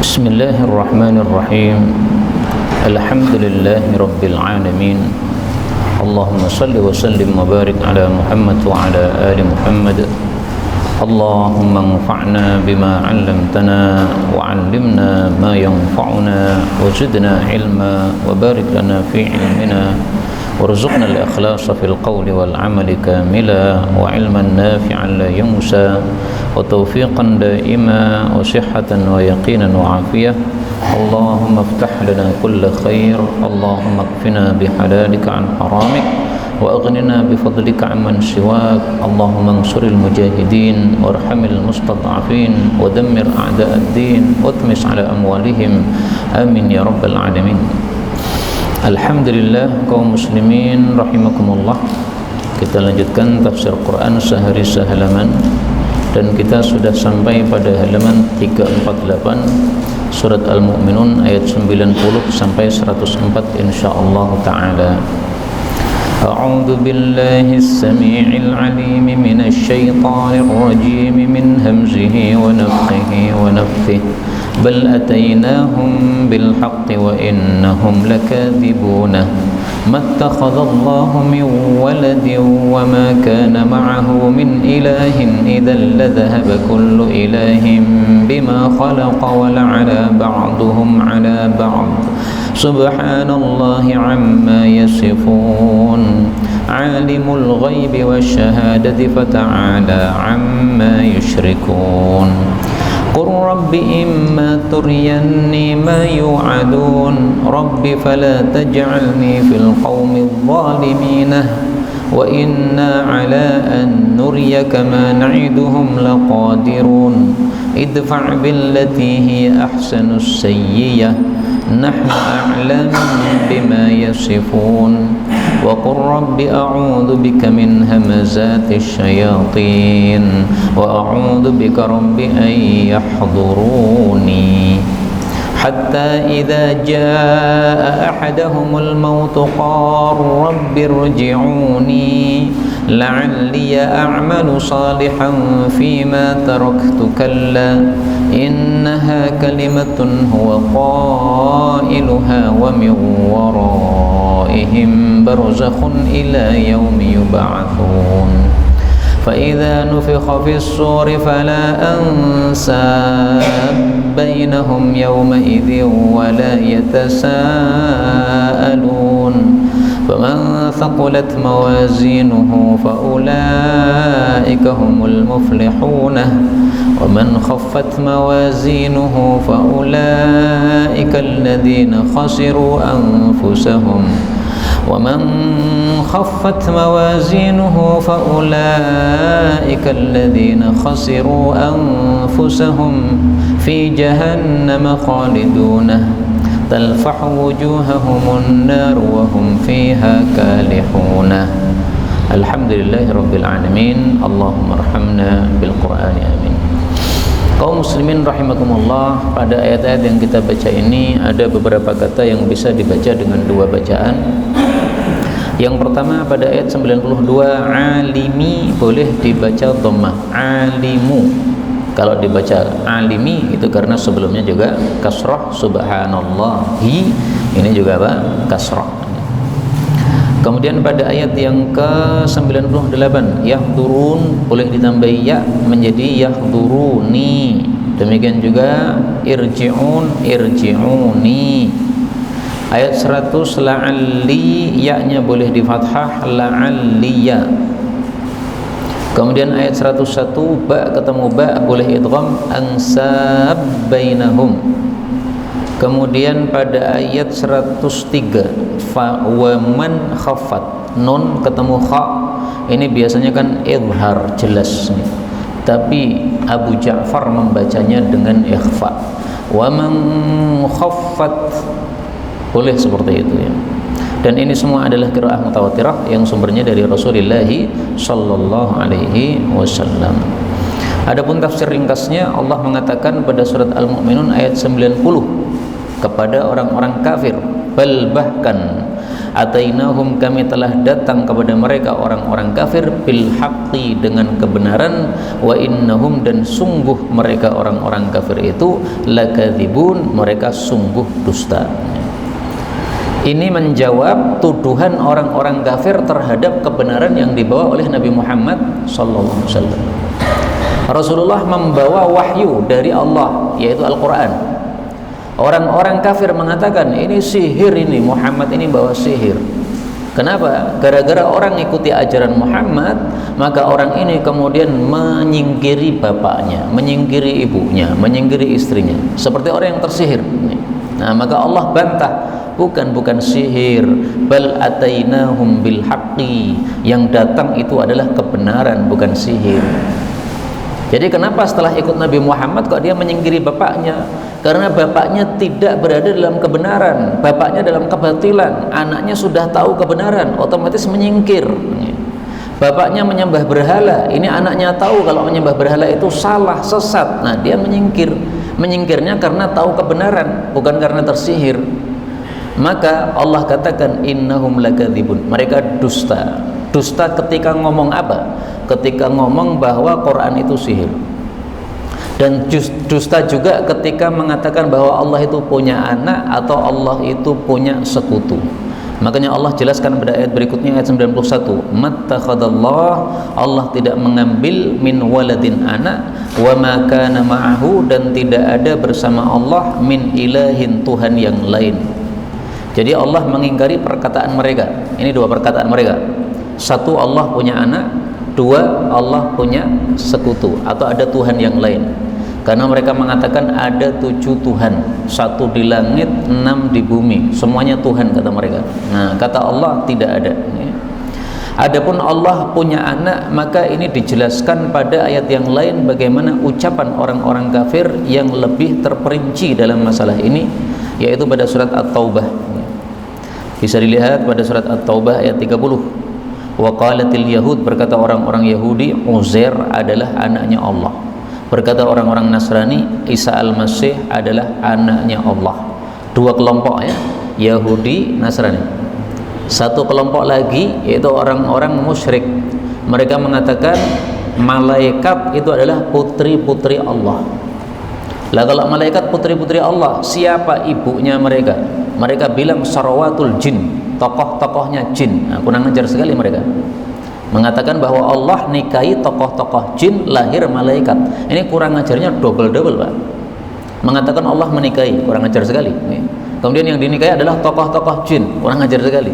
Bismillahirrahmanirrahim. Alhamdulillahi rabbil alamin. Allahumma salli wa sallim wa barik ala Muhammad wa ala ali Muhammad. Allahumma anfa'na bima 'allamtana wa 'allimna ma yanfa'una wa zidna ilma wa barik lana fi ilmina warzuqna al-ikhlasa fil qawli wal 'amali kamila wa 'ilman nafi'an la yansa wa tawfiqan daima wa sihhatan wa yaqinan wa 'afiyah. Allahumma iftah lana kulla khair. Allahumma kfina bihalalika 'an haramik wa aghnina bifadlika 'amman siwak. Allahumma ansuril mujahidin warhamil mustad'afin wa dammir a'da'ad-din wa tmis 'ala amwalihim. Amin ya rabbal alamin. Alhamdulillah kaum muslimin rahimakumullah. Kita lanjutkan tafsir Quran sehari sehalaman dan kita sudah sampai pada halaman 348 surat Al-Mu'minun ayat 90 sampai 104 insyaallah taala. A'udzu billahi as-sami'il 'alim minasy syaithanir rajim min hamzihi wa nafthihi wa nafthihi. بل أتيناهم بالحق وإنهم لكاذبون ما اتخذ الله من ولد وما كان معه من إله إذا لذهب كل إله بما خلق ولعلى بعضهم على بعض سبحان الله عما يصفون عالم الغيب والشهادة فتعالى عما يشركون قل رب إما تريني ما يوعدون رب فلا تجعلني في القوم الظالمين وإنا على أن نريك ما نعدهم لقادرون ادفع بالتي هي أحسن السيئة نحن أعلم بما يصفون وقل رب أعوذ بك من همزات الشياطين وأعوذ بك رب أن يحضروني حتى إذا جاء أحدهم الموت قال رب ارجعوني لعلي أعمل صالحا فيما تركت كلا إنها كلمة هو قائلها ومن ورائهم برزخ إلى يوم يبعثون فإذا نفخ في الصور فلا أنساب بينهم يومئذ ولا يتساءلون فمن ثقلت موازينه فأولئك هم المفلحون ومن خفت موازينه فأولئك الذين خسروا أنفسهم ومن خفت موازينه فأولئك الذين خسروا أنفسهم في جهنم خالدون تلفح وجوههم النار وهم فيها كالحون. Alhamdulillahi rabbil alamin. Allahumma arhamna bil Qur'ani amin. Kaum muslimin rahimakumullah, pada ayat-ayat yang kita baca ini ada beberapa kata yang bisa dibaca dengan dua bacaan. Yang pertama pada ayat 92 alimi boleh dibaca dhammah alimu. Kalau dibaca alimi itu karena sebelumnya juga kasrah subhanallahi, ini juga apa? Kasrah. Kemudian pada ayat yang ke-98 yahdurun boleh ditambah ya menjadi yahduruni. Demikian juga irji'un irji'uni. Ayat 100 la'alli ya-nya boleh di fathah la'alliya. Kemudian ayat 101 ba ketemu ba boleh idgham ansab bainahum. Kemudian pada ayat 103 fa wa man khaffat nun ketemu kha, ini biasanya kan izhar jelas, tapi Abu Ja'far membacanya dengan ikhfa. Wa man khaffat boleh seperti itu ya. Dan ini semua adalah qiraah mutawatirah yang sumbernya dari Rasulullah sallallahu alaihi wasallam. Adapun tafsir ringkasnya, Allah mengatakan pada surat Al-Mu'minun ayat 90 kepada orang-orang kafir, bal bahkan atainahum kami telah datang kepada mereka orang-orang kafir bil haqqi dengan kebenaran, wa innahum dan sungguh mereka orang-orang kafir itu lakadzibun mereka sungguh dusta. Ini menjawab tuduhan orang-orang kafir terhadap kebenaran yang dibawa oleh Nabi Muhammad sallallahu alaihi wasallam. Rasulullah membawa wahyu dari Allah, yaitu Al-Quran. Orang-orang kafir mengatakan ini sihir, ini Muhammad ini bawa sihir. Kenapa? Gara-gara orang ikuti ajaran Muhammad, maka orang ini kemudian menyingkiri bapaknya, menyingkiri ibunya, menyingkiri istrinya, seperti orang yang tersihir. Nah, maka Allah bantah, bukan sihir, bal atainahum bil haqqi, yang datang itu adalah kebenaran, bukan sihir. Jadi kenapa setelah ikut Nabi Muhammad kok dia menyingkiri bapaknya? Karena bapaknya tidak berada dalam kebenaran, bapaknya dalam kebatilan, anaknya sudah tahu kebenaran, otomatis menyingkir. Bapaknya menyembah berhala, ini anaknya tahu kalau menyembah berhala itu salah, sesat. Nah, dia menyingkir. Menyingkirnya karena tahu kebenaran, bukan karena tersihir. Maka Allah katakan innahum lakadzibun, mereka dusta. Dusta ketika ngomong apa? Ketika ngomong bahwa Quran itu sihir. Dan dusta juga ketika mengatakan bahwa Allah itu punya anak atau Allah itu punya sekutu. Makanya Allah jelaskan pada ayat berikutnya, ayat 91, mattakhadallah, Allah tidak mengambil min waladin anak, wa ma kana ma'ahu, dan tidak ada bersama Allah min ilahin Tuhan yang lain. Jadi Allah mengingkari perkataan mereka. Ini dua perkataan mereka. Satu, Allah punya anak. Dua, Allah punya sekutu atau ada Tuhan yang lain. Karena mereka mengatakan ada 7 Tuhan, 1 di langit, 6 di bumi, semuanya Tuhan kata mereka. Nah, kata Allah tidak ada. Adapun Allah punya anak, maka ini dijelaskan pada ayat yang lain bagaimana ucapan orang-orang kafir yang lebih terperinci dalam masalah ini, yaitu pada surat At-Taubah. Bisa dilihat pada surat At-Taubah ayat 30. Wa qalatil yahud, berkata orang-orang Yahudi, Uzair adalah anaknya Allah. Berkata orang-orang Nasrani, Isa al-Masih adalah anaknya Allah. Dua kelompok ya, Yahudi, Nasrani. Satu kelompok lagi yaitu orang-orang musyrik. Mereka mengatakan malaikat itu adalah putri-putri Allah. Lah kalau malaikat putri-putri Allah, siapa ibunya mereka? Mereka bilang sarwatul jin, tokoh-tokohnya jin. Nah, kurang ajar sekali mereka. Mengatakan bahwa Allah nikahi tokoh-tokoh jin, lahir malaikat. Ini kurang ajarnya double-double, Pak. Mengatakan Allah menikahi, kurang ajar sekali. Kemudian yang dinikahi adalah tokoh-tokoh jin, kurang ajar sekali.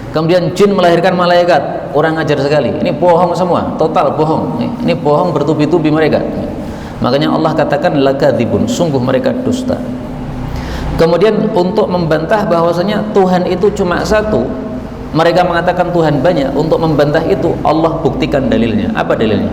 Kemudian jin melahirkan malaikat, kurang ajar sekali. Ini bohong semua, total bohong. Ini bohong bertubi-tubi mereka. Makanya Allah katakan lakadzibun, sungguh mereka dusta. Kemudian untuk membantah bahwasanya Tuhan itu cuma satu, mereka mengatakan Tuhan banyak. Untuk membantah itu Allah buktikan dalilnya. Apa dalilnya?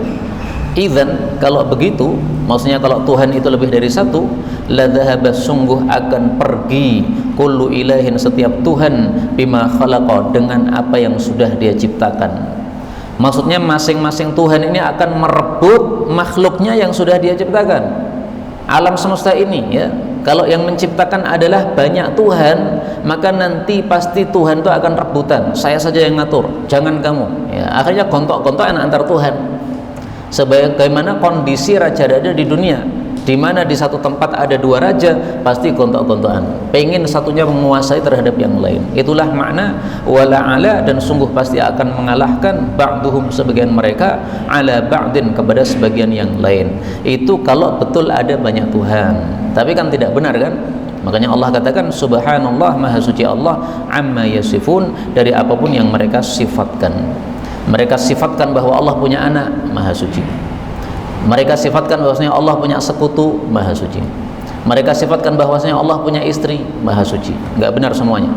Idzan, kalau begitu, maksudnya kalau Tuhan itu lebih dari satu, la dhahaba, sungguh akan pergi kullu ilahin, setiap Tuhan, bima khalaqa, dengan apa yang sudah dia ciptakan. Maksudnya masing-masing Tuhan ini akan merebut makhluknya yang sudah dia ciptakan. Alam semesta ini ya, kalau yang menciptakan adalah banyak Tuhan, maka nanti pasti Tuhan itu akan rebutan. Saya saja yang ngatur, jangan kamu. Ya, akhirnya gontok-gontokan antar Tuhan. Sebagaimana kondisi raja ada di dunia, di mana di satu tempat ada 2 raja, pasti gontok-gontokan. Pengen satunya menguasai terhadap yang lain. Itulah makna wala'ala, dan sungguh pasti akan mengalahkan ba'duhum, sebagian mereka, ala ba'din, kepada sebagian yang lain. Itu kalau betul ada banyak Tuhan. Tapi kan tidak benar kan? Makanya Allah katakan subhanallah, maha suci Allah, amma yasifun, dari apapun yang mereka sifatkan. Mereka sifatkan bahwa Allah punya anak, maha suci. Mereka sifatkan bahwasanya Allah punya sekutu, maha suci. Mereka sifatkan bahwasanya Allah punya istri, maha suci. Enggak benar semuanya.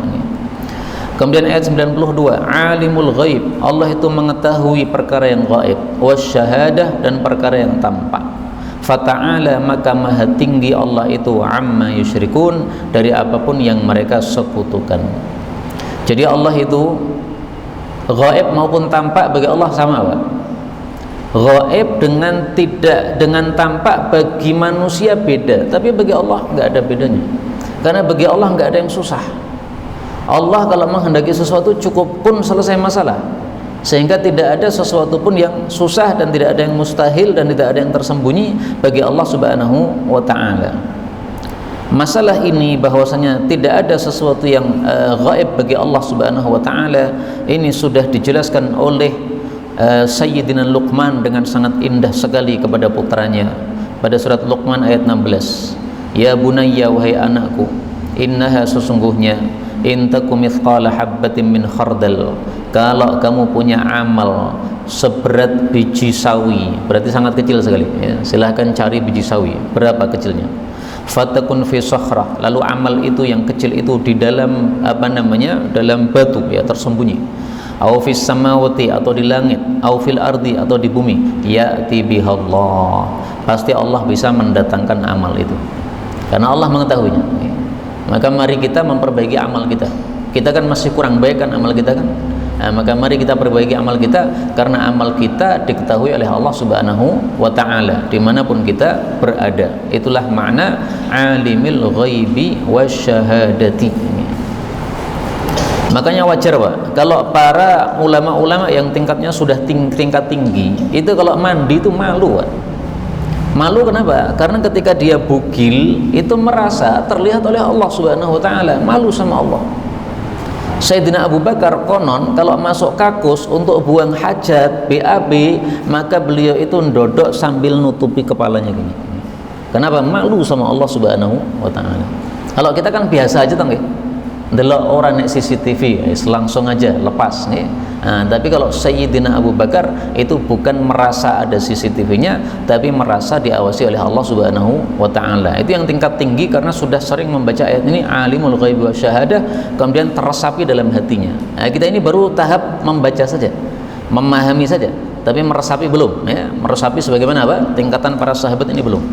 Kemudian ayat 92, alimul ghaib, Allah itu mengetahui perkara yang gaib, wasyahadah, dan perkara yang tampak. Fata'ala, maka maha tinggi Allah itu, amma yusyrikun, dari apapun yang mereka sekutukan. Jadi Allah itu gaib maupun tampak bagi Allah sama, Pak. Gaib dengan tampak bagi manusia beda, tapi bagi Allah nggak ada bedanya. Karena bagi Allah nggak ada yang susah. Allah kalau menghendaki sesuatu cukup pun selesai masalah, sehingga tidak ada sesuatu pun yang susah dan tidak ada yang mustahil dan tidak ada yang tersembunyi bagi Allah Subhanahu wa ta'ala. Masalah ini bahwasanya tidak ada sesuatu yang gaib bagi Allah Subhanahu wa ta'ala, ini sudah dijelaskan oleh Sayyidina Luqman dengan sangat indah sekali kepada putranya pada surat Luqman ayat 16. Ya bunayya, wahai anakku, innaha, sesungguhnya, in takum mithqala habbatin min khardal, kalau kamu punya amal seberat biji sawi, berarti sangat kecil sekali ya. Silahkan cari biji sawi berapa kecilnya. Fatakun fi sakhrah, lalu amal itu yang kecil itu di dalam dalam batu ya, tersembunyi. Au fis samawati, atau di langit, au fil ardi, atau di bumi, ya'ti bihallah, pasti Allah bisa mendatangkan amal itu karena Allah mengetahuinya. Maka mari kita memperbaiki amal kita. Kita kan masih kurang baik kan amal kita kan. Nah, maka mari kita perbaiki amal kita, karena amal kita diketahui oleh Allah Subhanahu wa ta'ala dimanapun kita berada. Itulah makna alimil ghaibi wasyahadati. Makanya wajar Pak, kalau para ulama-ulama yang tingkatnya sudah tingkat tinggi, itu kalau mandi itu malu Pak. Malu kenapa? Karena ketika dia bugil itu merasa terlihat oleh Allah Subhanahu wa ta'ala, malu sama Allah. Sayyidina Abu Bakar konon kalau masuk kakus untuk buang hajat BAB, maka beliau itu ndodok sambil nutupi kepalanya gini. Kenapa? Malu sama Allah Subhanahu wa ta'ala. Kalau kita kan biasa aja tang, delok orang nek CCTV langsung aja lepas nih. Nah, tapi kalau Sayyidina Abu Bakar itu bukan merasa ada CCTV-nya, tapi merasa diawasi oleh Allah Subhanahu wa ta'ala. Itu yang tingkat tinggi karena sudah sering membaca ayat ini, alimul ghaibi wasyahadah, kemudian teresapi dalam hatinya. Nah, kita ini baru tahap membaca saja, memahami saja, tapi meresapi belum ya. Meresapi sebagaimana apa? Tingkatan para sahabat ini belum.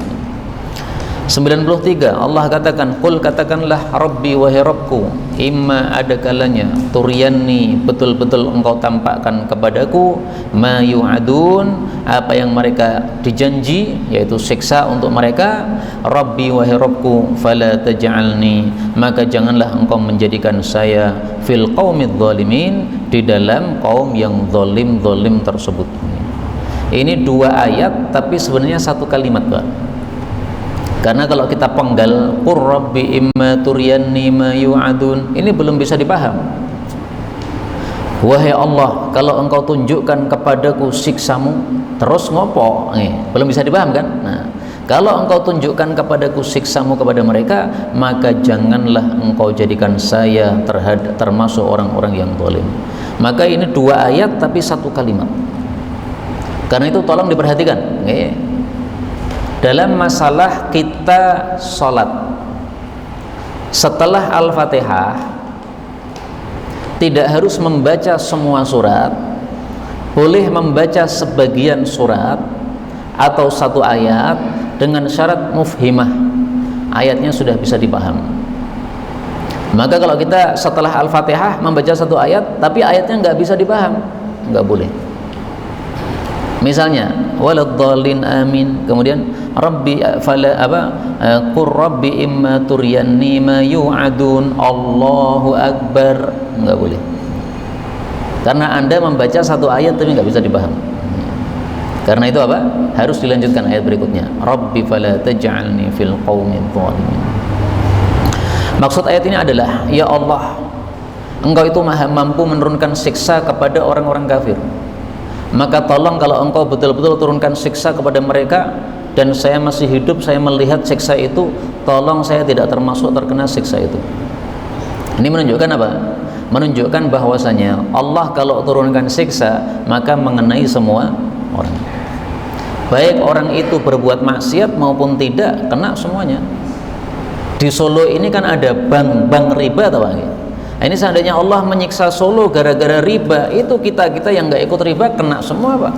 93 Allah katakan, qul, katakanlah, Rabbi, wahai Rabbku, imma, ada kalanya, turiyanni, betul-betul engkau tampakkan kepadaku, ma yu'adun, apa yang mereka dijanji, yaitu siksa untuk mereka. Rabbi, wahai Rabbku, fala taj'alni, maka janganlah engkau menjadikan saya fil qaumidz zalimin, di dalam kaum yang zalim tersebut. Ini dua ayat tapi sebenarnya satu kalimat Pak. Karena kalau kita penggal qur rabbi imma turiyanni ma yu'adun, ini belum bisa dipaham. Wahai Allah, kalau engkau tunjukkan kepadaku siksamu, terus ngopo? Belum bisa dipaham kan? Nah, kalau engkau tunjukkan kepadaku siksamu kepada mereka, maka janganlah engkau jadikan saya termasuk orang-orang yang zalim. Maka ini dua ayat tapi satu kalimat. Karena itu tolong diperhatikan. Dalam masalah kita sholat, setelah Al-Fatihah tidak harus membaca semua surat, boleh membaca sebagian surat atau satu ayat dengan syarat mufhimah, ayatnya sudah bisa dipaham. Maka kalau kita setelah Al-Fatihah membaca satu ayat tapi ayatnya nggak bisa dipaham, nggak boleh. Misalnya waladhdallin amin, kemudian rabbi fala qur rabbi imma turiyanni ma yu'adun Allahu akbar, enggak boleh. Karena Anda membaca satu ayat tapi enggak bisa dipaham. Karena itu apa? Harus dilanjutkan ayat berikutnya, rabbi fala taj'alni fil qaumidz zalimin. Maksud ayat ini adalah, ya Allah, Engkau itu maha mampu menurunkan siksa kepada orang-orang kafir. Maka tolong kalau engkau betul-betul turunkan siksa kepada mereka dan saya masih hidup, saya melihat siksa itu, tolong saya tidak termasuk terkena siksa itu. Ini menunjukkan apa? Menunjukkan bahwasanya Allah kalau turunkan siksa maka mengenai semua orang, baik orang itu berbuat maksiat maupun tidak, kena semuanya. Di Solo ini kan ada bank riba atau apa? Ini seandainya Allah menyiksa Solo gara-gara riba, itu kita yang nggak ikut riba kena semua Pak.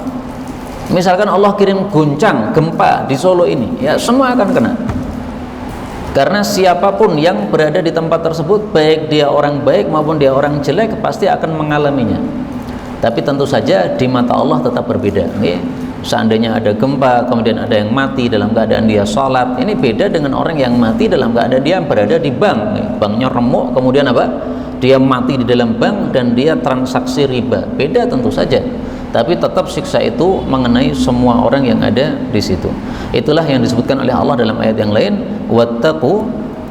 Misalkan Allah kirim guncang, gempa di Solo ini, ya semua akan kena. Karena siapapun yang berada di tempat tersebut, baik dia orang baik maupun dia orang jelek, pasti akan mengalaminya. Tapi tentu saja di mata Allah tetap berbeda. Seandainya ada gempa, kemudian ada yang mati dalam keadaan dia sholat, ini beda dengan orang yang mati dalam keadaan dia berada di bank. Banknya remuk, kemudian apa? dia mati di dalam bank dan dia transaksi riba, beda tentu saja, tapi tetap siksa itu mengenai semua orang yang ada di situ. Itulah yang disebutkan oleh Allah dalam ayat yang lain, wattaqu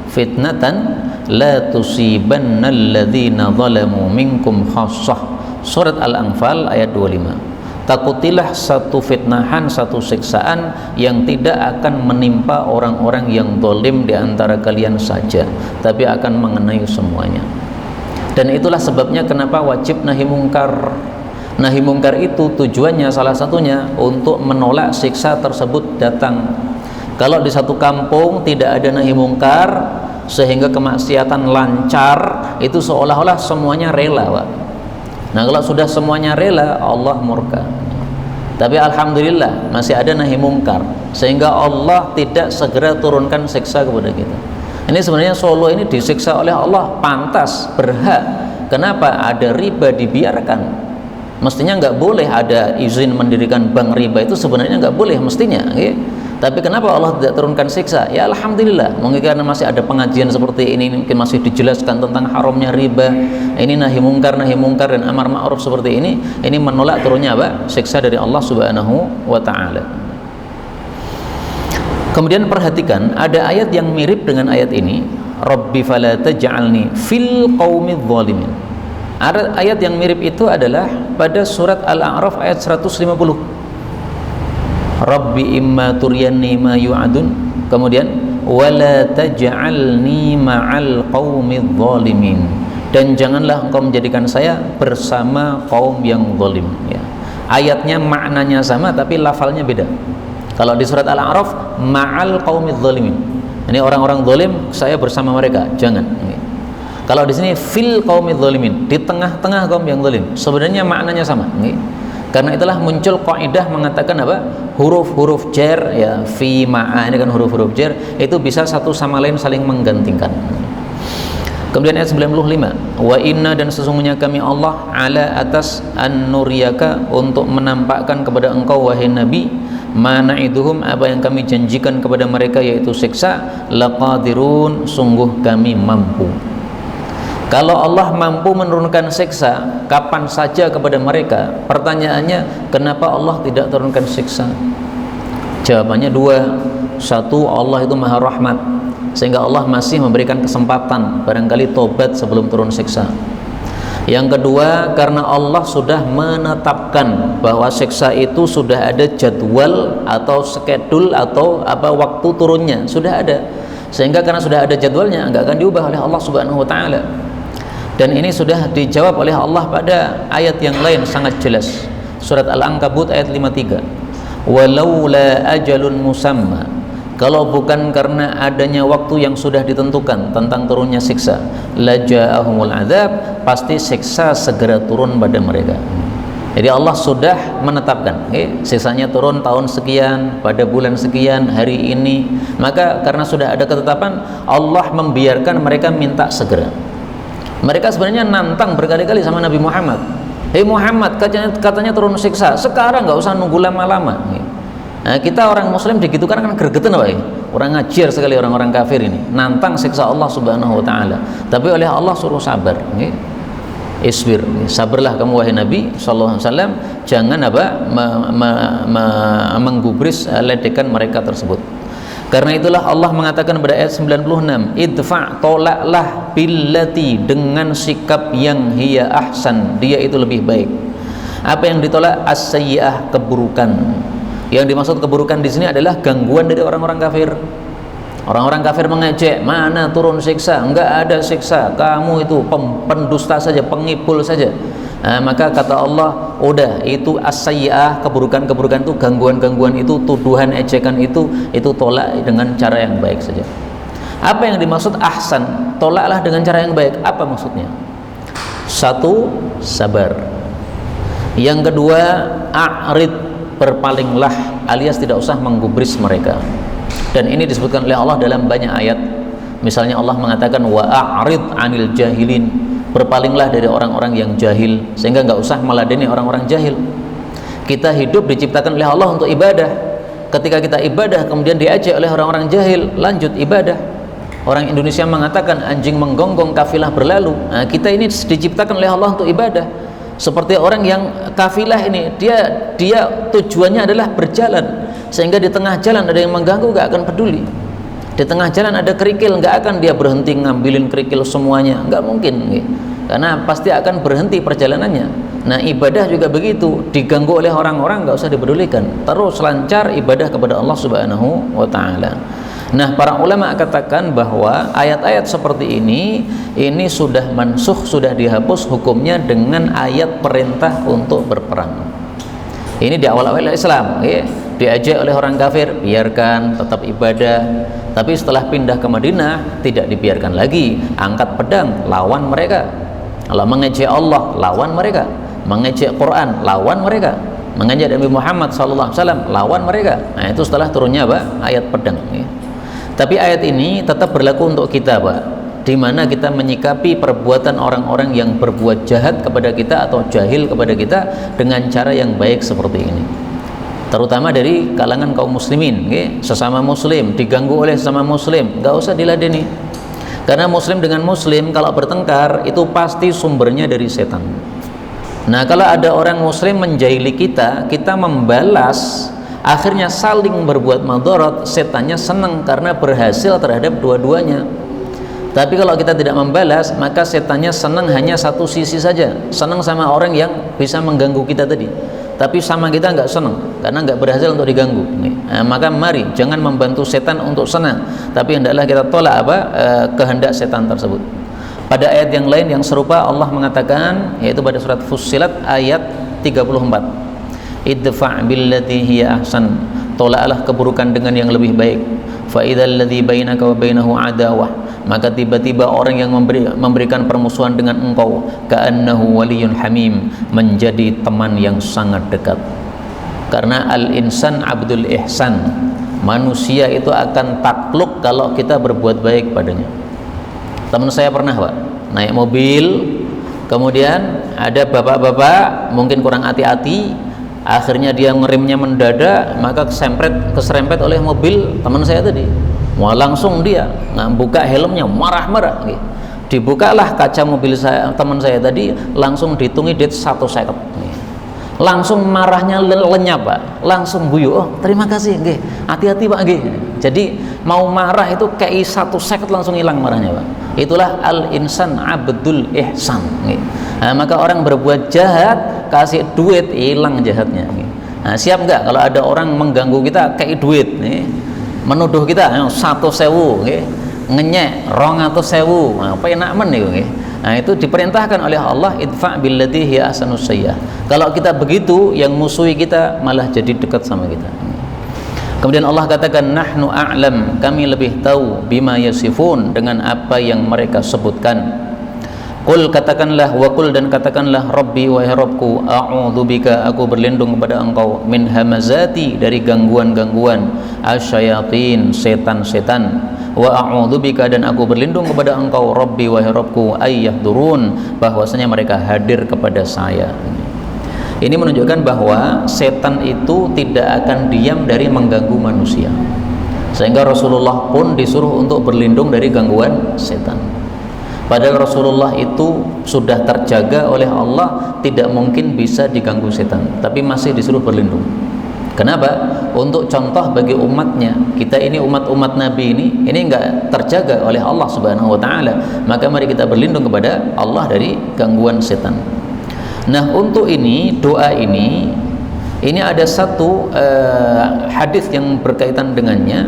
fitnatan la tusibanna alladzina zalamu minkum khassah. Surat Al-Anfal ayat 25. Takutilah satu fitnahan, satu siksaan yang tidak akan menimpa orang-orang yang zalim di antara kalian saja, tapi akan mengenai semuanya. Dan itulah sebabnya kenapa wajib nahi mungkar. Nahi mungkar itu tujuannya salah satunya untuk menolak siksa tersebut datang. Kalau di satu kampung tidak ada nahi mungkar sehingga kemaksiatan lancar, itu seolah-olah semuanya rela, Pak. Nah, kalau sudah semuanya rela, Allah murka. Tapi alhamdulillah masih ada nahi mungkar sehingga Allah tidak segera turunkan siksa kepada kita. Ini sebenarnya Solo ini disiksa oleh Allah, pantas, berhak. Kenapa? Ada riba dibiarkan. Mestinya nggak boleh ada izin mendirikan bank riba, itu sebenarnya nggak boleh mestinya, okay? Tapi kenapa Allah tidak turunkan siksa? Ya alhamdulillah, mungkin karena masih ada pengajian seperti ini, mungkin masih dijelaskan tentang haramnya riba. Ini nahi mungkar dan amar ma'ruf seperti ini menolak turunnya apa? Siksa dari Allah Subhanahu wa taala. Kemudian perhatikan, ada ayat yang mirip dengan ayat ini, Rabbi fala taj'alni fil qaumidz zalimin. Ayat yang mirip itu adalah pada surat Al-A'raf ayat 150. Rabbi imma turyanni ma yu'adun, kemudian wala taj'alni ma'al qaumidz zalimin, dan janganlah engkau menjadikan saya bersama kaum yang zalim, ya. Ayatnya maknanya sama tapi lafalnya beda. Kalau di surat Al-A'raf ma'al qaumidz zalimin, ini orang-orang zalim saya bersama mereka, jangan. Kalau di sini fil qaumidz zalimin, di tengah-tengah kaum yang zalim, sebenarnya maknanya sama. Karena itulah muncul kaidah mengatakan apa? Huruf-huruf jar, ya, fi ma'a, ini kan huruf-huruf jar, itu bisa satu sama lain saling menggantikan. Kemudian ayat 95, wa inna, dan sesungguhnya kami Allah ala atas an nuriyaka, untuk menampakkan kepada engkau wahai Nabi, mana'iduhum, apa yang kami janjikan kepada mereka yaitu siksa, laqadirun, sungguh kami mampu. Kalau Allah mampu menurunkan siksa kapan saja kepada mereka, pertanyaannya kenapa Allah tidak turunkan siksa? Jawabannya dua. Satu, Allah itu maha rahmat sehingga Allah masih memberikan kesempatan barangkali tobat sebelum turun siksa. Yang kedua, karena Allah sudah menetapkan bahwa siksa itu sudah ada jadwal atau skedul atau apa waktu turunnya, sudah ada. Sehingga karena sudah ada jadwalnya, enggak akan diubah oleh Allah Subhanahu wa taala. Dan ini sudah dijawab oleh Allah pada ayat yang lain sangat jelas. Surat Al-Ankabut ayat 53. Walaula ajalun musamma, kalau bukan karena adanya waktu yang sudah ditentukan tentang turunnya siksa, laja'ahumul adzab, pasti siksa segera turun pada mereka. Jadi Allah sudah menetapkan, siksanya turun tahun sekian, pada bulan sekian, hari ini. Maka karena sudah ada ketetapan, Allah membiarkan mereka minta segera. Mereka sebenarnya nantang berkali-kali sama Nabi Muhammad. Hei Muhammad, katanya turun siksa, sekarang nggak usah nunggu lama-lama. Nah, kita orang Muslim digitukan kan gregetan, Pak. Orang ngajar sekali orang-orang kafir ini, nantang siksa Allah Subhanahu wa taala. Tapi oleh Allah suruh sabar. Isbir, sabarlah kamu wahai Nabi sallallahu alaihi wasallam, jangan menggubris ledekan mereka tersebut. Karena itulah Allah mengatakan pada ayat 96, idfa', tolaklah, billati, dengan sikap yang hiya ahsan, dia itu lebih baik. Apa yang ditolak? As-sayyi'ah, keburukan. Yang dimaksud keburukan di sini adalah gangguan dari orang-orang kafir. Orang-orang kafir mengejek, mana turun siksa? Enggak ada siksa, kamu itu pendusta saja, pengibul saja. Nah, maka kata Allah, udah, itu as-sayyi'ah, keburukan-keburukan itu, gangguan-gangguan itu, tuduhan, ejekan itu tolak dengan cara yang baik saja. Apa yang dimaksud ahsan? Tolaklah dengan cara yang baik. Apa maksudnya? Satu, sabar. Yang kedua, a'rid, berpalinglah, alias tidak usah menggubris mereka. Dan ini disebutkan oleh Allah dalam banyak ayat. Misalnya Allah mengatakan, wa a'rid 'anil jahilin, berpalinglah dari orang-orang yang jahil, sehingga nggak usah meladeni orang-orang jahil. Kita hidup diciptakan oleh Allah untuk ibadah. Ketika kita ibadah kemudian diajak oleh orang-orang jahil, lanjut ibadah. Orang Indonesia mengatakan anjing menggonggong kafilah berlalu. Nah, kita ini diciptakan oleh Allah untuk ibadah. Seperti orang yang kafilah ini, dia tujuannya adalah berjalan, sehingga di tengah jalan ada yang mengganggu gak akan peduli. Di tengah jalan ada kerikil, gak akan dia berhenti ngambilin kerikil semuanya, gak mungkin, karena pasti akan berhenti perjalanannya. Nah, ibadah juga begitu, diganggu oleh orang-orang gak usah dipedulikan, terus lancar ibadah kepada Allah Subhanahu wa ta'ala. Nah, para ulama katakan bahwa ayat-ayat seperti ini sudah mansukh, sudah dihapus hukumnya dengan ayat perintah untuk berperang. Ini di awal-awal Islam, diajak oleh orang kafir, biarkan tetap ibadah. Tapi setelah pindah ke Madinah tidak dibiarkan lagi, angkat pedang lawan mereka. Kalau mengejek Allah, lawan mereka. Mengejek Quran, lawan mereka. Mengejek Nabi Muhammad SAW, lawan mereka. Nah, itu setelah turunnya apa? Ayat pedang. Tapi ayat ini tetap berlaku untuk kita, Pak, di mana kita menyikapi perbuatan orang-orang yang berbuat jahat kepada kita atau jahil kepada kita dengan cara yang baik seperti ini. Terutama dari kalangan kaum muslimin, sesama muslim diganggu oleh sesama muslim, nggak usah diladeni. Karena muslim dengan muslim kalau bertengkar itu pasti sumbernya dari setan. Nah, kalau ada orang muslim menjahili kita, kita membalas, akhirnya saling berbuat madarat, setannya senang karena berhasil terhadap dua-duanya. Tapi kalau kita tidak membalas, maka setannya senang hanya satu sisi saja, senang sama orang yang bisa mengganggu kita tadi, tapi sama kita nggak senang karena nggak berhasil untuk diganggu. Nah, maka mari jangan membantu setan untuk senang, tapi hendaklah kita tolak kehendak setan tersebut. Pada ayat yang lain yang serupa Allah mengatakan, yaitu pada surat Fussilat ayat 34, idfa' billati hiya ahsan, tolaklah keburukan dengan yang lebih baik. Fa idzal ladzi bainaka wa bainahu adawah, maka tiba-tiba orang yang memberikan permusuhan dengan engkau, ka'annahu waliyyun hamim, menjadi teman yang sangat dekat. Karena al-insan abdul ihsan, manusia itu akan takluk kalau kita berbuat baik padanya. Teman saya pernah, Pak, naik mobil, kemudian ada bapak-bapak mungkin kurang hati-hati, akhirnya dia ngeremnya mendadak, maka keserempet oleh mobil teman saya tadi. Wah, langsung dia buka helmnya, marah-marah. Dibukalah kaca mobil teman saya tadi, langsung dihitungi det 1 second. Langsung marahnya lenyap, Pak. Langsung guyu, oh terima kasih, hati-hati Pak. Jadi mau marah itu kayak 1 second langsung hilang marahnya, Pak. Itulah al-insan abdul ihsan. Nah, maka orang berbuat jahat, kasih duit, hilang jahatnya. Nah, siap nggak kalau ada orang mengganggu kita kayak duit, menuduh kita 1.000, ngenyek 200.000, apa enak men nih. Nah, itu diperintahkan oleh Allah, idfa' billati hiya ahsanus sayyi'ah. Kalau kita begitu, yang musuhi kita malah jadi dekat sama kita. Kemudian Allah katakan, nahnu a'lam, kami lebih tahu, bima yasifun, dengan apa yang mereka sebutkan. Qul, katakanlah, wa qul, dan katakanlah, Rabbi, wahai Rabbku, a'udzubika, aku berlindung kepada engkau, min hamazati, dari gangguan-gangguan, asyayatin, setan-setan, wa a'udzubika, dan aku berlindung kepada engkau, Rabbi, wahai Rabbku, ayyahdurun, bahwasanya mereka hadir kepada saya. Ini menunjukkan bahwa setan itu tidak akan diam dari mengganggu manusia, sehingga Rasulullah pun disuruh untuk berlindung dari gangguan setan. Padahal Rasulullah itu sudah terjaga oleh Allah, tidak mungkin bisa diganggu setan, tapi masih disuruh berlindung. Kenapa? Untuk contoh bagi umatnya. Kita ini umat-umat Nabi ini enggak terjaga oleh Allah Subhanahu wa ta'ala, maka mari kita berlindung kepada Allah dari gangguan setan. Nah, untuk ini, doa ini ada satu hadis yang berkaitan dengannya,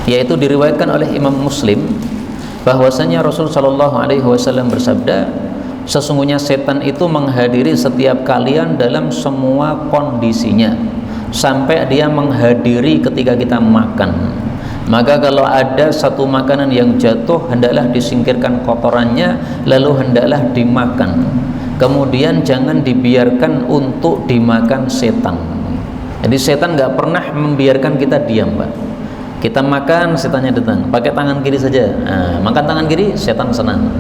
yaitu diriwayatkan oleh Imam Muslim, bahwasanya Rasul Shallallahu Alaihi Wasallam bersabda, sesungguhnya setan itu menghadiri setiap kalian dalam semua kondisinya, sampai dia menghadiri ketika kita makan. Maka kalau ada satu makanan yang jatuh, hendaklah disingkirkan kotorannya, lalu hendaklah dimakan. Kemudian jangan dibiarkan untuk dimakan setan. Jadi setan nggak pernah membiarkan kita diam, Pak. Kita makan, setannya datang, pakai tangan kiri saja. Nah, makan tangan kiri, setan senang.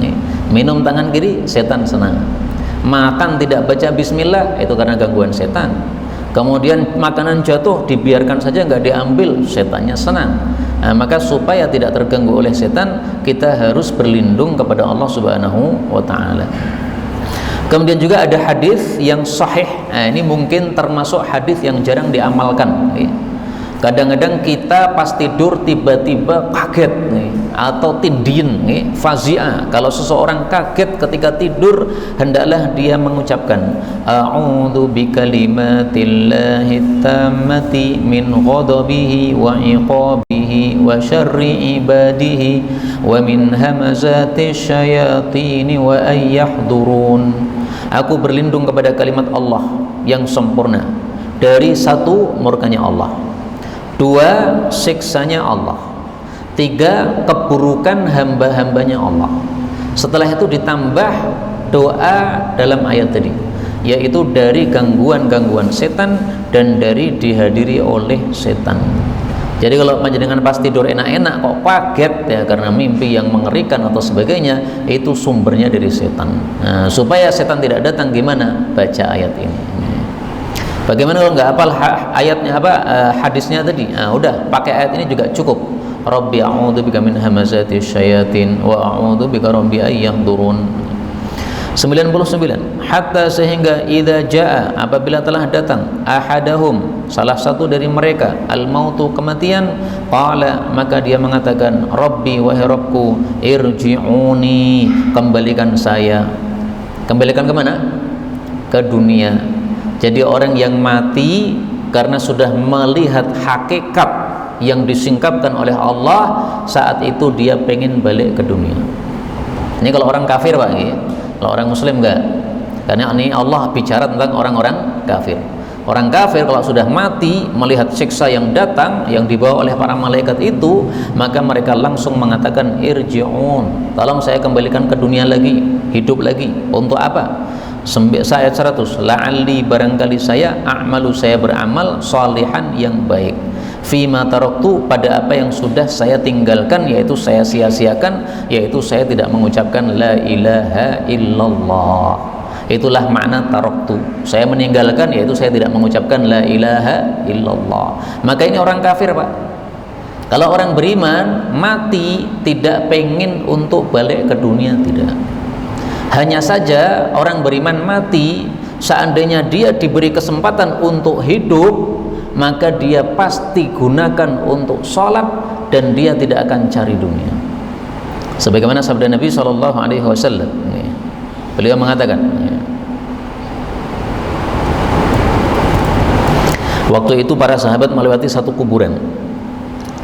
Minum tangan kiri, setan senang. Makan tidak baca bismillah, itu karena gangguan setan. Kemudian makanan jatuh dibiarkan saja, nggak diambil, setannya senang. Nah, maka supaya tidak terganggu oleh setan, kita harus berlindung kepada Allah Subhanahu wa taala. Kemudian juga ada hadis yang sahih. Nah, ini mungkin termasuk hadis yang jarang diamalkan. Kadang-kadang kita pas tidur tiba-tiba kaget atau tindin, fazia. Kalau seseorang kaget ketika tidur, hendaklah dia mengucapkan a'udzu bikalimatillahi tammati min ghadabihi wa iqabihi wa syarri ibadihi wa min hamazati syayatini wa ayyahdurun. Aku berlindung kepada kalimat Allah yang sempurna dari satu, murkanya Allah, dua, siksanya Allah, tiga, keburukan hamba-hambanya Allah. Setelah itu ditambah doa dalam ayat tadi, yaitu dari gangguan-gangguan setan dan dari dihadiri oleh setan. Jadi kalau panjenengan pas tidur enak-enak kok kaget ya karena mimpi yang mengerikan atau sebagainya, itu sumbernya dari setan. Nah, supaya setan tidak datang gimana? Baca ayat ini. Bagaimana kalau nggak hafal ayatnya hadisnya tadi? Nah, udah pakai ayat ini juga cukup. Rabbi a'udzubika min hamazati syayatin wa a'udzubika rabbi ayyahdurun. 99. Hatta sehingga idza jaa, apabila telah datang, ahadahum, salah satu dari mereka, al-mautu, kematian, qala, maka dia mengatakan, Rabbi, wahai Rabbku, irji'uni, kembalikan saya. Kembalikan kemana? Ke dunia. Jadi orang yang mati karena sudah melihat hakikat yang disingkapkan oleh Allah, saat itu dia pengen balik ke dunia. Ini kalau orang kafir Pak, kalau orang muslim enggak. Karena ini Allah bicara tentang orang-orang kafir. Orang kafir kalau sudah mati melihat siksa yang datang, yang dibawa oleh para malaikat itu, maka mereka langsung mengatakan irji'un, tolong saya kembalikan ke dunia lagi, hidup lagi. Untuk apa? Ayat 100, la'alli, barangkali saya, a'malu, saya beramal, salihan, yang baik, fima taraktu, pada apa yang sudah saya tinggalkan, yaitu saya sia-siakan, yaitu saya tidak mengucapkan la ilaha illallah. Itulah makna taraktu, saya meninggalkan, yaitu saya tidak mengucapkan la ilaha illallah. Maka ini orang kafir Pak. Kalau orang beriman mati tidak pengen untuk balik ke dunia, tidak. Hanya saja orang beriman mati, seandainya dia diberi kesempatan untuk hidup, maka dia pasti gunakan untuk sholat dan dia tidak akan cari dunia. Sebagaimana sabda Nabi SAW, beliau mengatakan, waktu itu para sahabat melewati satu kuburan,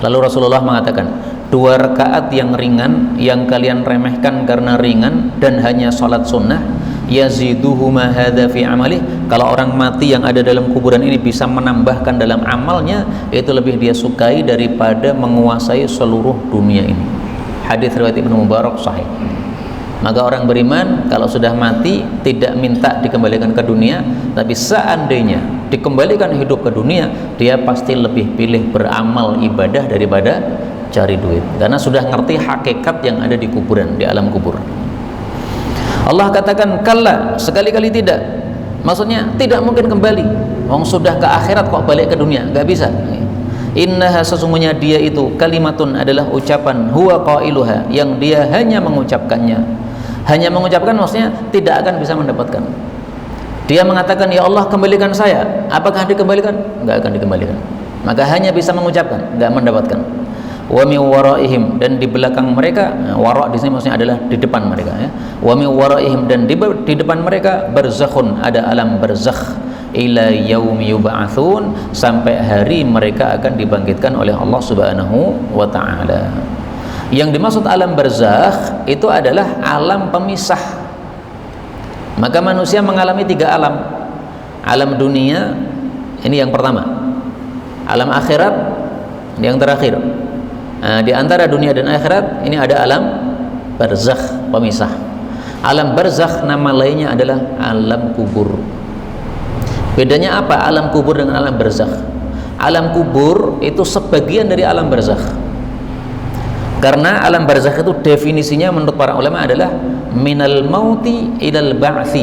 lalu Rasulullah mengatakan, 2 rakaat yang ringan yang kalian remehkan karena ringan dan hanya sholat sunnah, yaziduhuma hadza fi amalih, kalau orang mati yang ada dalam kuburan ini bisa menambahkan dalam amalnya, itu lebih dia sukai daripada menguasai seluruh dunia ini. Hadis riwayat Ibnu Mubarak sahih. Maka orang beriman kalau sudah mati tidak minta dikembalikan ke dunia, tapi seandainya dikembalikan hidup ke dunia, dia pasti lebih pilih beramal ibadah daripada cari duit, karena sudah ngerti hakikat yang ada di kuburan, di alam kubur. Allah katakan kalla, sekali-kali tidak, maksudnya tidak mungkin kembali. Wong sudah ke akhirat kok balik ke dunia, nggak bisa. Innaha, sesungguhnya dia itu, kalimatun, adalah ucapan, huwa qailuha, yang dia hanya mengucapkannya. Hanya mengucapkan maksudnya tidak akan bisa mendapatkan. Dia mengatakan ya Allah kembalikan saya, apakah dikembalikan? Nggak akan dikembalikan. Maka hanya bisa mengucapkan, nggak mendapatkan. Wa min waraihim, dan di belakang mereka, wara di sini maksudnya adalah di depan mereka ya. Wa min waraihim, dan di depan mereka, barzakhun, ada alam barzakh, ila yaumi yub'atsun, sampai hari mereka akan dibangkitkan oleh Allah Subhanahu wa taala. Yang dimaksud alam barzakh itu adalah alam pemisah. Maka manusia mengalami 3 alam. Alam dunia, ini yang pertama. Alam akhirat, ini yang terakhir. Nah, di antara dunia dan akhirat ini ada alam barzakh, pemisah. Alam barzakh nama lainnya adalah alam kubur. Bedanya apa alam kubur dengan alam barzakh? Alam kubur itu sebagian dari alam barzakh. Karena alam barzakh itu definisinya menurut para ulama adalah minal mauti ilal ba'thi,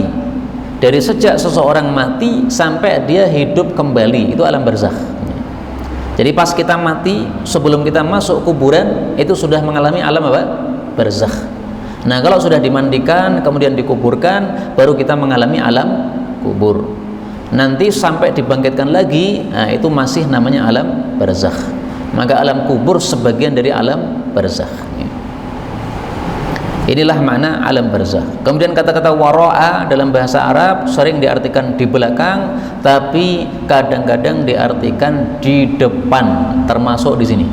Dari sejak seseorang mati sampai dia hidup kembali, itu alam barzakh. Jadi pas kita mati, sebelum kita masuk kuburan, itu sudah mengalami alam apa? Barzakh. Nah, kalau sudah dimandikan kemudian dikuburkan, baru kita mengalami alam kubur. Nanti sampai dibangkitkan lagi, nah itu masih namanya alam barzakh. Maka alam kubur sebagian dari alam barzakh. Inilah makna alam barzakh. Kemudian kata-kata wara'a dalam bahasa Arab sering diartikan di belakang, tapi kadang-kadang diartikan di depan, termasuk di sini.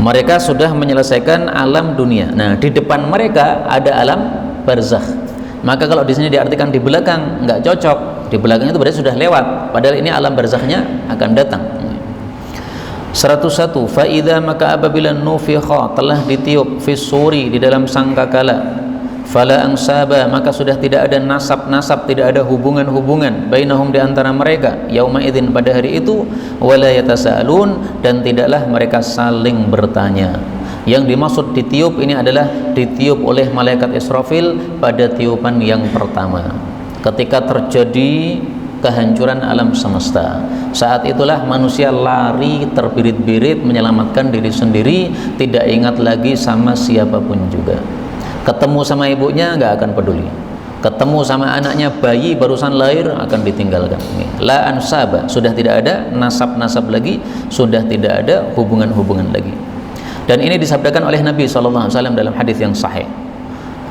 Mereka sudah menyelesaikan alam dunia. Nah, di depan mereka ada alam barzakh. Maka kalau di sini diartikan di belakang, nggak cocok. Di belakang itu berarti sudah lewat. Padahal ini alam barzakhnya akan datang. 101. Faida maka apabila nufikha telah ditiup fisuri di dalam sangkakala, fala ansaba maka sudah tidak ada nasab-nasab, tidak ada hubungan-hubungan bainahum di antara mereka yauma idzin pada hari itu, wala yatasaalun dan tidaklah mereka saling bertanya. Yang dimaksud ditiup ini adalah ditiup oleh malaikat Israfil pada tiupan yang pertama ketika terjadi kehancuran alam semesta. Saat itulah manusia lari terbirit-birit menyelamatkan diri sendiri, tidak ingat lagi sama siapapun juga. Ketemu sama ibunya nggak akan peduli, ketemu sama anaknya bayi barusan lahir akan ditinggalkan. La ansaba, sudah tidak ada nasab-nasab lagi, sudah tidak ada hubungan-hubungan lagi. Dan ini disabdakan oleh Nabi SAW dalam hadis yang sahih.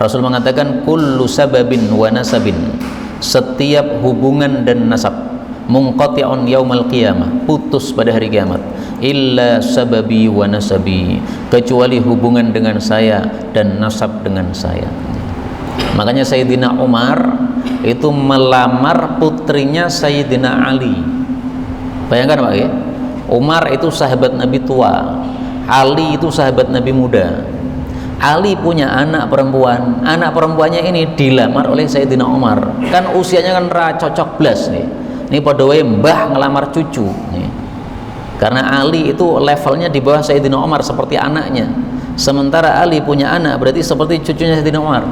Rasul mengatakan kullu sababin wa nasabin, setiap hubungan dan nasab munqati'un yaumal qiyamah, putus pada hari kiamat, illa sababi wa nasabi, kecuali hubungan dengan saya dan nasab dengan saya. Makanya Sayyidina Umar itu melamar putrinya Sayyidina Ali. Bayangkan Pak ya, Umar itu sahabat Nabi tua, Ali itu sahabat Nabi muda. Ali punya anak perempuan, anak perempuannya ini dilamar oleh Sayyidina Umar. Kan usianya kan cocok blas nih. Ini pada wae mbah ngelamar cucu nih. Karena Ali itu levelnya di bawah Sayyidina Umar seperti anaknya. Sementara Ali punya anak berarti seperti cucunya Sayyidina Umar.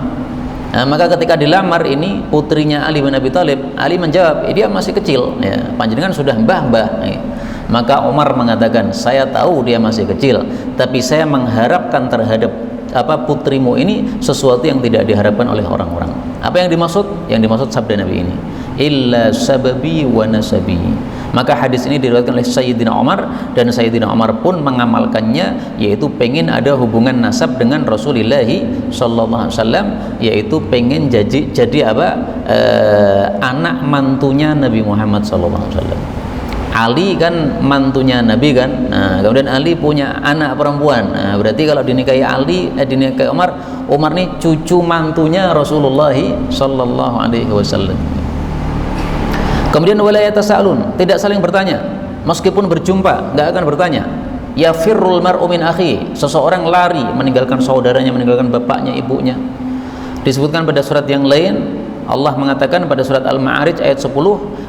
Nah, maka ketika dilamar ini putrinya Ali bin Abi Thalib, Ali menjawab, dia masih kecil ya, panjenengan sudah mbah-mbah. Maka Umar mengatakan, saya tahu dia masih kecil, tapi saya mengharapkan terhadap putrimu ini sesuatu yang tidak diharapkan oleh orang-orang. Apa yang dimaksud? Yang dimaksud sabda Nabi ini, illa sababi wa nasabi. Maka hadis ini diriwayatkan oleh Sayyidina Umar, dan Sayyidina Umar pun mengamalkannya, yaitu pengen ada hubungan nasab dengan Rasulullah sallallahu alaihi wasallam, yaitu pengen jadi anak mantunya Nabi Muhammad sallallahu alaihi wasallam. Ali kan mantunya Nabi kan. Nah, kemudian Ali punya anak perempuan. Nah, berarti kalau dinikahi dinikahi Umar, Umar nih cucu mantunya Rasulullah sallallahu alaihi wasallam. Kemudian wala yatasaalun, tidak saling bertanya. Meskipun berjumpa, enggak akan bertanya. Ya firrul mar'u min akhi, seseorang lari meninggalkan saudaranya, meninggalkan bapaknya, ibunya. Disebutkan pada surat yang lain, Allah mengatakan pada surat Al-Ma'arij ayat 10,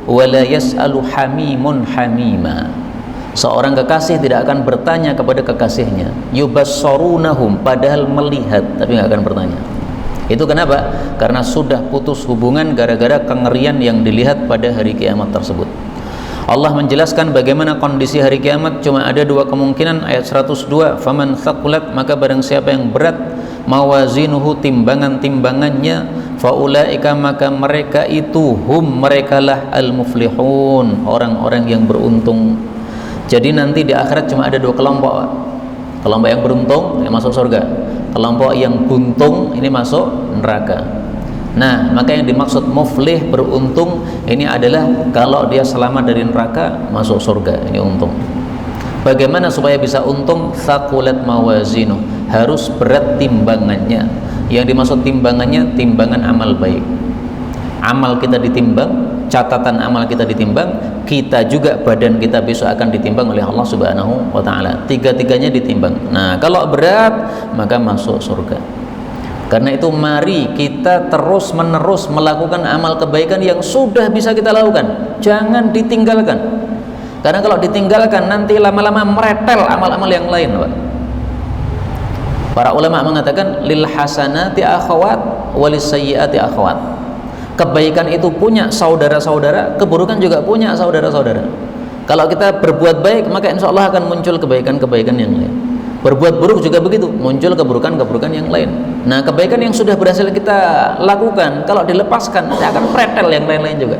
wala yas'alu hamimun hamima. Seorang kekasih tidak akan bertanya kepada kekasihnya. Yubassarunahum, padahal melihat tapi nggak akan bertanya. Itu kenapa? Karena sudah putus hubungan gara-gara kengerian yang dilihat pada hari kiamat tersebut. Allah menjelaskan bagaimana kondisi hari kiamat. Cuma ada dua kemungkinan. Ayat 102, faman thaqulat, maka barang siapa yang berat mawazinuhu, timbangan-timbangannya, faulaika, maka mereka itu merekalah al-muflihun, orang-orang yang beruntung. Jadi nanti di akhirat cuma ada dua kelompok. Kelompok yang beruntung yang masuk surga, kelompok yang buntung ini masuk neraka. Nah, maka yang dimaksud muflih, beruntung, ini adalah kalau dia selamat dari neraka masuk surga, ini untung. Bagaimana supaya bisa untung? Thaqulat mawazinu, harus berat timbangannya. Yang dimaksud timbangannya, timbangan amal baik. Amal kita ditimbang, catatan amal kita ditimbang, kita juga badan kita besok akan ditimbang oleh Allah Subhanahu wa taala. Tiga-tiganya ditimbang. Nah, kalau berat maka masuk surga. Karena itu mari kita terus-menerus melakukan amal kebaikan yang sudah bisa kita lakukan. Jangan ditinggalkan. Karena kalau ditinggalkan nanti lama-lama meretel amal-amal yang lain, Pak. Para ulama mengatakan lil hasanati akhawat walis sayyiati akhawat. Kebaikan itu punya saudara-saudara, keburukan juga punya saudara-saudara. Kalau kita berbuat baik, maka insya Allah akan muncul kebaikan-kebaikan yang lain. Berbuat buruk juga begitu, muncul keburukan-keburukan yang lain. Nah, kebaikan yang sudah berhasil kita lakukan, kalau dilepaskan, dia akan pretel yang lain-lain juga.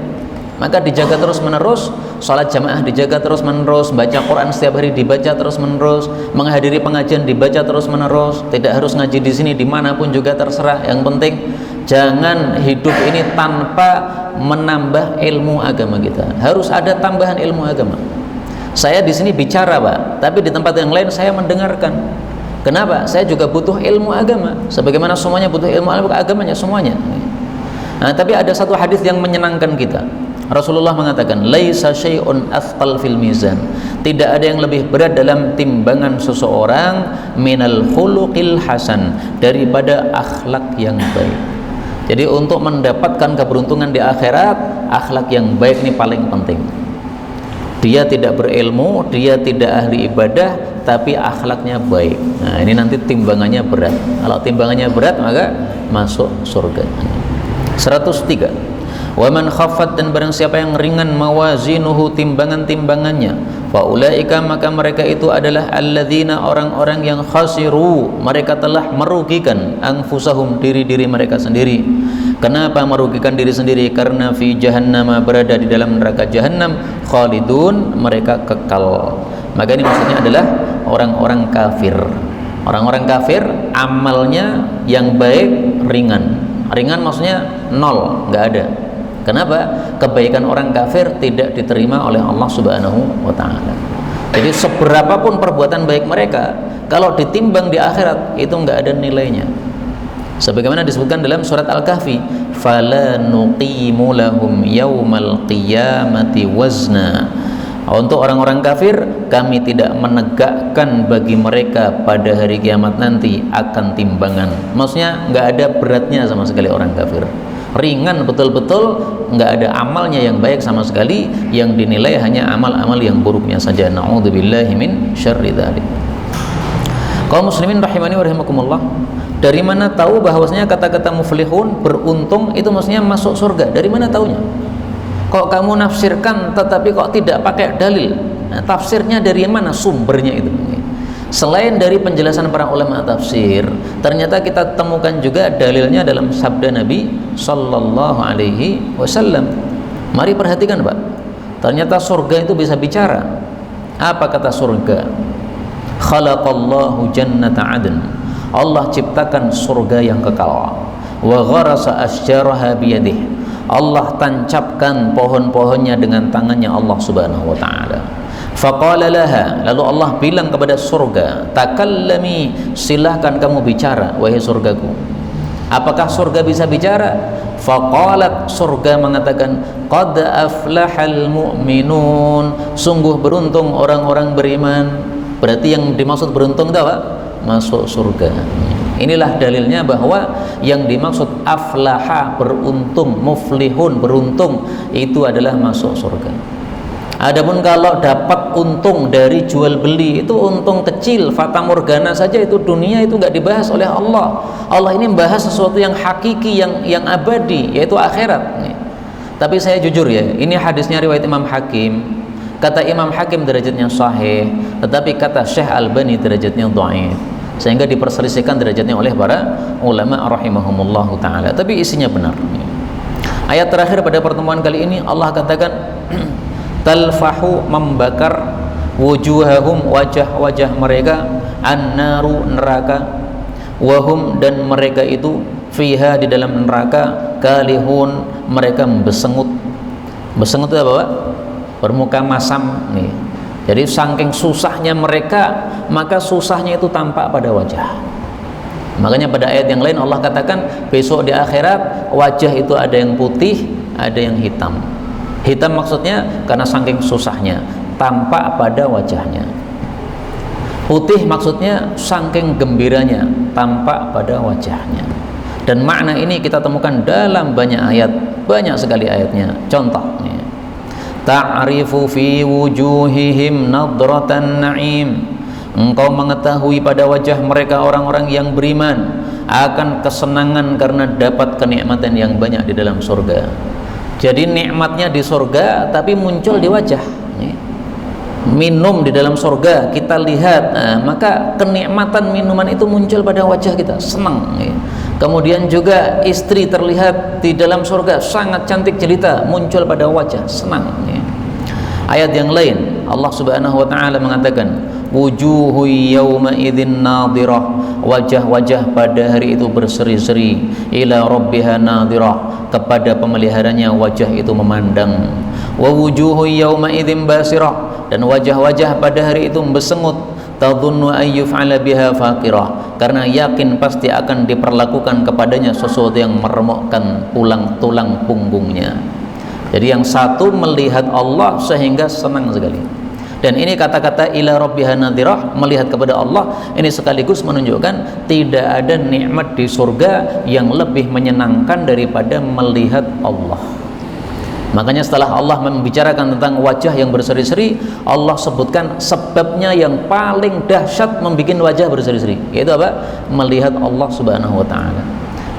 Maka dijaga terus-menerus, sholat jamaah dijaga terus-menerus, baca Quran setiap hari dibaca terus-menerus, menghadiri pengajian dibaca terus-menerus. Tidak harus ngaji di sini, dimanapun juga terserah. Yang penting jangan hidup ini tanpa menambah ilmu agama kita. Harus ada tambahan ilmu agama. Saya di sini bicara, Pak, tapi di tempat yang lain saya mendengarkan. Kenapa? Saya juga butuh ilmu agama. Sebagaimana semuanya butuh ilmu agamanya semuanya. Nah, tapi ada satu hadis yang menyenangkan kita. Rasulullah mengatakan, "Laisa syai'un athqal fil mizan." Tidak ada yang lebih berat dalam timbangan seseorang minal khuluqil hasan, daripada akhlak yang baik. Jadi untuk mendapatkan keberuntungan di akhirat, akhlak yang baik ini paling penting. Dia tidak berilmu, dia tidak ahli ibadah, tapi akhlaknya baik. Nah, ini nanti timbangannya berat. Kalau timbangannya berat, maka masuk surga. 103. Wa man khaffat, dan barang siapa yang ringan mawazinuhu, timbangan-timbangannya, fa ulaika, maka mereka itu adalah alladzina, orang-orang yang khasiru, mereka telah merugikan anfusahum, diri-diri mereka sendiri. Kenapa merugikan diri sendiri? Karena fi jahannam, berada di dalam neraka jahannam, khalidun, mereka kekal. Maka ini maksudnya adalah orang-orang kafir. Orang-orang kafir amalnya yang baik ringan. Ringan maksudnya nol, nggak ada. Kenapa? Kebaikan orang kafir tidak diterima oleh Allah Subhanahu wa ta'ala. Jadi seberapapun perbuatan baik mereka, kalau ditimbang di akhirat, itu nggak ada nilainya. Sebagaimana disebutkan dalam surat Al-Kahfi, fala nuqimu lahum yaumal qiyamati wazna. Untuk orang-orang kafir, kami tidak menegakkan bagi mereka pada hari kiamat nanti akan timbangan. Maksudnya nggak ada beratnya sama sekali orang kafir. Ringan betul-betul, nggak ada amalnya yang baik sama sekali, yang dinilai hanya amal-amal yang buruknya saja. Na'udzubillahi min syarri dzalik. Kaum muslimin rahimani wa rahimakumullah, dari mana tahu bahwasanya kata-kata muflihun, beruntung, itu maksudnya masuk surga? Dari mana taunya? Kok kamu nafsirkan tetapi kok tidak pakai dalil? Nah, tafsirnya dari mana sumbernya itu? Selain dari penjelasan para ulama tafsir, ternyata kita temukan juga dalilnya dalam sabda Nabi Sallallahu Alaihi Wasallam. Mari perhatikan, Pak. Ternyata surga itu bisa bicara. Apa kata surga? Khalaqallahu jannata adn. Allah ciptakan surga yang kekal. Wa gharasa asjaraha biyadih. Allah tancapkan pohon-pohonnya dengan tangannya Allah Subhanahu wa taala. Faqala laha, lalu Allah bilang kepada surga, takallami, silahkan kamu bicara wahai surgaku. Apakah surga bisa bicara? Faqalat, surga mengatakan, qad aflahal mu'minun, sungguh beruntung orang-orang beriman. Berarti yang dimaksud beruntung itu apa? Masuk surga. Inilah dalilnya bahwa yang dimaksud aflaha, beruntung, muflihun, beruntung, itu adalah masuk surga. Adapun kalau dapat untung dari jual beli, itu untung kecil, fata morgana saja, itu dunia itu nggak dibahas oleh Allah. Allah ini membahas sesuatu yang hakiki, yang abadi, yaitu akhirat. Tapi saya jujur ya, ini hadisnya riwayat Imam Hakim. Kata Imam Hakim derajatnya sahih, tetapi kata Syekh Albani derajatnya dhaif, sehingga diperselisihkan derajatnya oleh para ulama rahimahumullahu ta'ala. Tapi isinya benar. Ayat terakhir pada pertemuan kali ini, Allah katakan talfahu, membakar, wujuhahum, wajah-wajah mereka, annaru, neraka, wahum, dan mereka itu fiha, di dalam neraka, kalihun, mereka bersengut. Bersengut itu apa, Pak? Bermuka masam nih. Jadi saking susahnya mereka, maka susahnya itu tampak pada wajah. Makanya pada ayat yang lain Allah katakan besok di akhirat wajah itu ada yang putih, ada yang hitam. Hitam maksudnya karena saking susahnya, tampak pada wajahnya. Putih maksudnya saking gembiranya, tampak pada wajahnya. Dan makna ini kita temukan dalam banyak ayat, banyak sekali ayatnya. Contohnya, ta'rifu fi wujuhihim nadratan na'im. Engkau mengetahui pada wajah mereka orang-orang yang beriman akan kesenangan karena dapat kenikmatan yang banyak di dalam surga. Jadi nikmatnya di surga tapi muncul di wajah. Minum di dalam surga kita lihat, maka kenikmatan minuman itu muncul pada wajah kita, senang. Kemudian juga istri terlihat di dalam surga sangat cantik jelita, muncul pada wajah, senang. Ayat yang lain Allah Subhanahu wa taala mengatakan, wujuhu yawma idzin nadhirah, wajah-wajah pada hari itu berseri-seri, ila rabbiha nadhirah, kepada pemeliharanya wajah itu memandang. Wa wujuhu yawma idzin basirah, dan wajah-wajah pada hari itu bersengut, tadhunnu ayyuf'ala biha faqirah, karena yakin pasti akan diperlakukan kepadanya sesuatu yang meremukkan tulang punggungnya. Jadi yang satu melihat Allah sehingga senang sekali. Dan ini kata-kata ila rabbiha nadhirah, melihat kepada Allah, ini sekaligus menunjukkan tidak ada nikmat di surga yang lebih menyenangkan daripada melihat Allah. Makanya setelah Allah membicarakan tentang wajah yang berseri-seri, Allah sebutkan sebabnya yang paling dahsyat membuat wajah berseri-seri, yaitu apa? Melihat Allah Subhanahu wa taala.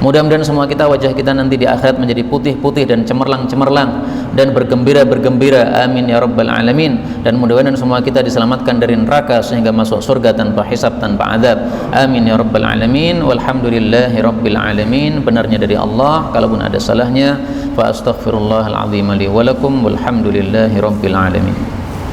Mudah-mudahan semua kita, wajah kita nanti di akhirat menjadi putih-putih dan cemerlang-cemerlang dan bergembira-bergembira, amin ya rabbal alamin. Dan mudah-mudahan semua kita diselamatkan dari neraka sehingga masuk surga tanpa hisab, tanpa azab, amin ya rabbal alamin. Walhamdulillahi rabbil alamin. Benarnya dari Allah, kalaupun ada salahnya fa astaghfirullahal azim li wa lakum, walhamdulillahi rabbil alamin.